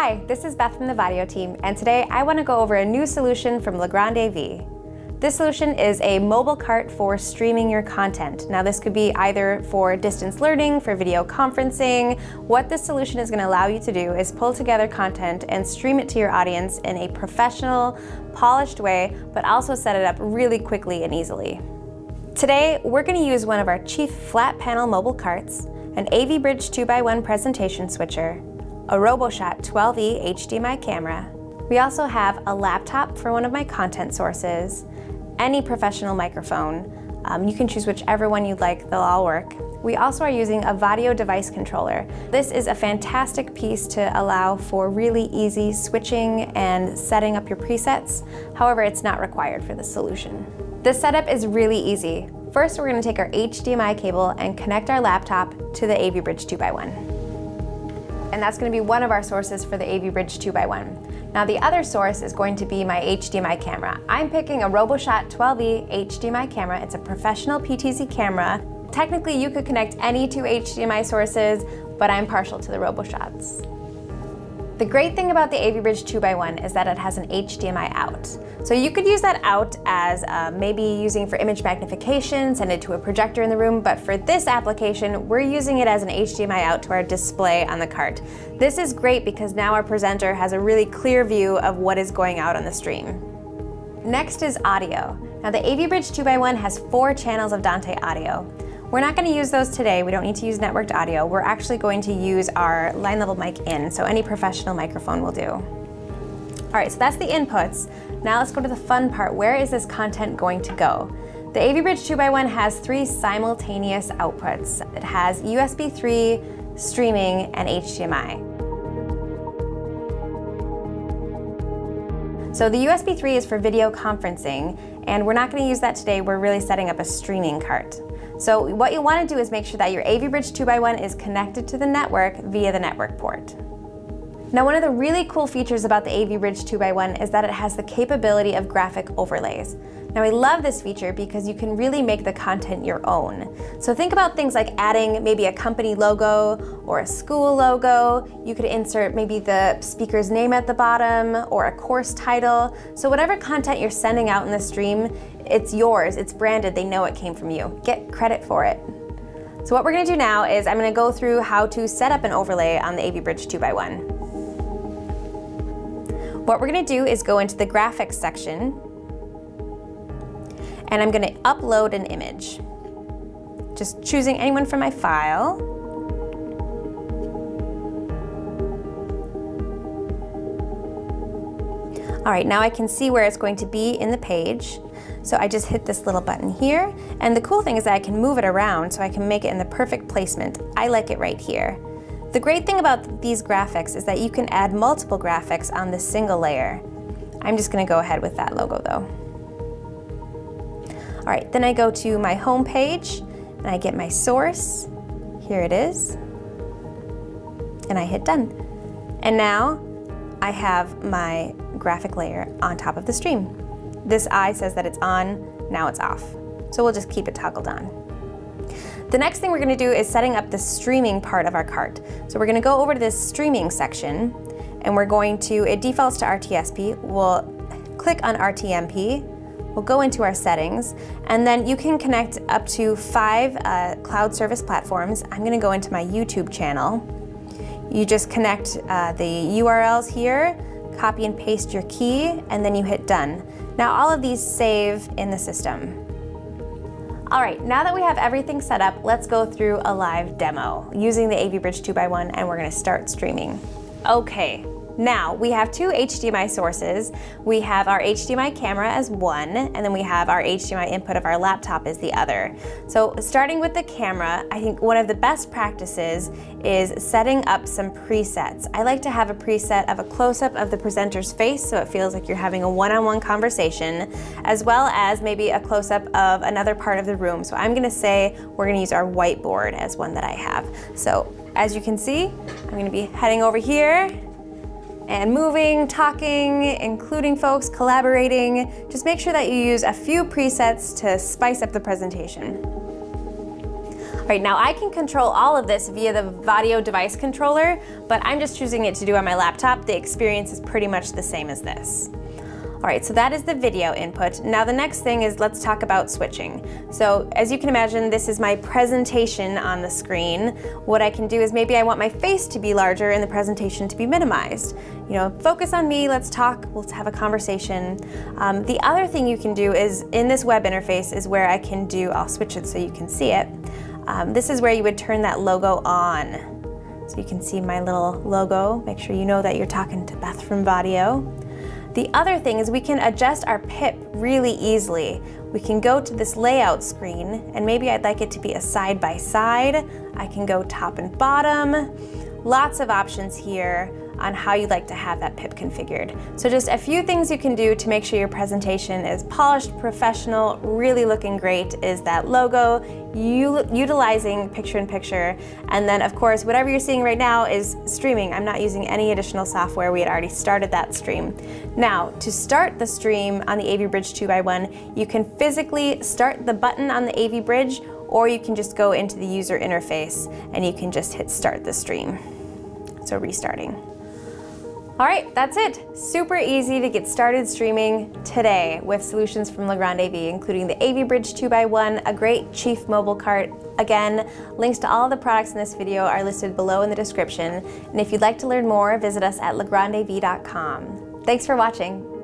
Hi, this is Beth from the Vaddio team, and today I want to go over a new solution from Legrand AV. This solution is a mobile cart for streaming your content. Now this could be either for distance learning, for video conferencing. What this solution is going to allow you to do is pull together content and stream it to your audience in a professional, polished way, but also set it up really quickly and easily. Today, we're going to use one of our cheap flat panel mobile carts, an AV Bridge 2x1 presentation switcher, a RoboSHOT 12E HDMI camera. We also have a laptop for one of my content sources, any professional microphone. You can choose whichever one you'd like, they'll all work. We also are using a Vaddio device controller. This is a fantastic piece to allow for really easy switching and setting up your presets. However, it's not required for this solution. This setup is really easy. First, we're going to take our HDMI cable and connect our laptop to the AV Bridge 2x1. And that's going to be one of our sources for the AV Bridge 2x1. Now the other source is going to be my HDMI camera. I'm picking a RoboSHOT 12E HDMI camera. It's a professional PTZ camera. Technically you could connect any two HDMI sources, but I'm partial to the RoboSHOTs. The great thing about the AV Bridge 2x1 is that it has an HDMI out. So you could use that out as maybe using for image magnification, send it to a projector in the room, but for this application, we're using it as an HDMI out to our display on the cart. This is great because now our presenter has a really clear view of what is going out on the stream. Next is audio. Now the AV Bridge 2x1 has 4 channels of Dante audio. We're not going to use those today. We don't need to use networked audio. We're actually going to use our line level mic in, so any professional microphone will do. All right, so that's the inputs. Now let's go to the fun part. Where is this content going to go? The AV Bridge 2x1 has 3 simultaneous outputs. It has USB 3, streaming, and HDMI. So the USB 3 is for video conferencing, and we're not going to use that today. We're really setting up a streaming cart. So what you want to do is make sure that your AV Bridge 2x1 is connected to the network via the network port. Now one of the really cool features about the AV Bridge 2x1 is that it has the capability of graphic overlays. Now I love this feature because you can really make the content your own. So think about things like adding maybe a company logo or a school logo. You could insert maybe the speaker's name at the bottom or a course title. So whatever content you're sending out in the stream, it's yours, it's branded, they know it came from you. Get credit for it. So what we're gonna do now is I'm gonna go through how to set up an overlay on the AV Bridge 2x1. What we're gonna do is go into the graphics section, and I'm gonna upload an image. Just choosing anyone from my file. All right, now I can see where it's going to be in the page. So I just hit this little button here, and the cool thing is that I can move it around so I can make it in the perfect placement. I like it right here. The great thing about these graphics is that you can add multiple graphics on this single layer. I'm just gonna go ahead with that logo though. All right, then I go to my home page and I get my source. Here it is. And I hit done. And now I have my graphic layer on top of the stream. This eye says that it's on, now it's off. So we'll just keep it toggled on. The next thing we're gonna do is setting up the streaming part of our cart. So we're gonna go over to this streaming section, and we're going to, it defaults to RTSP. We'll click on RTMP, we'll go into our settings, and then you can connect up to 5 cloud service platforms. I'm gonna go into my YouTube channel. You just connect the URLs here, copy and paste your key, and then you hit done. Now all of these save in the system. All right, now that we have everything set up, let's go through a live demo using the AV Bridge 2x1, and we're gonna start streaming. Okay. Now, we have 2 HDMI sources. We have our HDMI camera as one, and then we have our HDMI input of our laptop as the other. So starting with the camera, I think one of the best practices is setting up some presets. I like to have a preset of a close-up of the presenter's face so it feels like you're having a one-on-one conversation, as well as maybe a close-up of another part of the room. So I'm gonna say we're gonna use our whiteboard as one that I have. So as you can see, I'm gonna be heading over here and moving, talking, including folks, collaborating. Just make sure that you use a few presets to spice up the presentation. All right, now I can control all of this via the Vaddio device controller, but I'm just choosing it to do on my laptop. The experience is pretty much the same as this. All right, so that is the video input. Now the next thing is, let's talk about switching. So as you can imagine, this is my presentation on the screen. What I can do is maybe I want my face to be larger and the presentation to be minimized. You know, focus on me, let's talk, let's have a conversation. The other thing you can do is, in this web interface is where I can do, I'll switch it so you can see it. This is where you would turn that logo on. So you can see my little logo. Make sure you know that you're talking to Beth from Vaddio. The other thing is we can adjust our PIP really easily. We can go to this layout screen, and maybe I'd like it to be a side by side. I can go top and bottom. Lots of options here on how you'd like to have that PIP configured. So just a few things you can do to make sure your presentation is polished, professional, really looking great is that logo, utilizing picture-in-picture, and then of course whatever you're seeing right now is streaming. I'm not using any additional software. We had already started that stream. Now, to start the stream on the AV Bridge 2x1, you can physically start the button on the AV Bridge, or you can just go into the user interface and you can just hit start the stream. So restarting. All right, that's it. Super easy to get started streaming today with solutions from Legrand AV, including the AV Bridge 2x1, a great Chief mobile cart. Again, links to all the products in this video are listed below in the description. And if you'd like to learn more, visit us at legrandav.com. Thanks for watching.